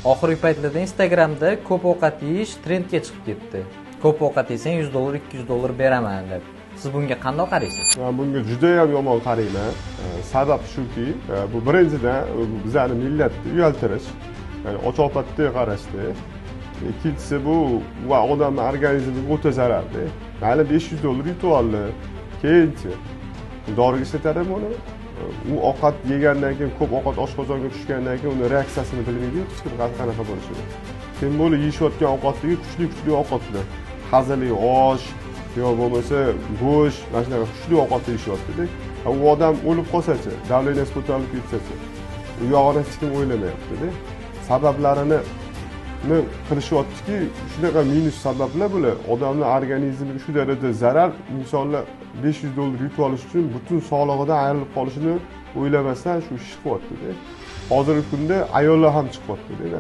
Oxirgi paytlarda Instagramda ko'p ovqat yeyish trendga chiqib ketdi. Ko'p ovqat yesang $100, $200 beraman deb. Siz bunga qanday qaraysiz? Men bunga juda ham yomon qarayman. Sabab shuki, bu birinchidan bizani millatni uyaltirish, ya'ni och-ovqatga qarashdi. Ikkinchisi bu va odamning organizmiga o'ta zararli. Mayli $500 yutib oldi, keyinchi doriga ishlatadimi uni? U ovqat yegandan keyin, ko'p ovqat oshqozonga tushgandan keyin uni reaksiyasini bilmaydi, hech kim qanaqa bo'lishini. Kim bo'lib yeyishayotgan ovqatligi kuchli ovqatlar. Hazili osh yo bo'lmasa go'sht, mana shunaqa kuchli ovqat yeyishyapti-da. U odam o'lib qolsa-chi, davleniyasi ko'tarilib ketsa-chi, u yog'ini hech kim o'ylamayapti-da. Sabablarini qilishyaptiki, shunaqa minus sabablar bular. Odamning organizmiga shu darajada zarar, insonlar $500 yutib olish uchun butun sog'lig'idan ayrilib qolishini o'ylamasdan shu ish qilyapti-da. Hozirgi kunda ayollar ham chiqyapti-da.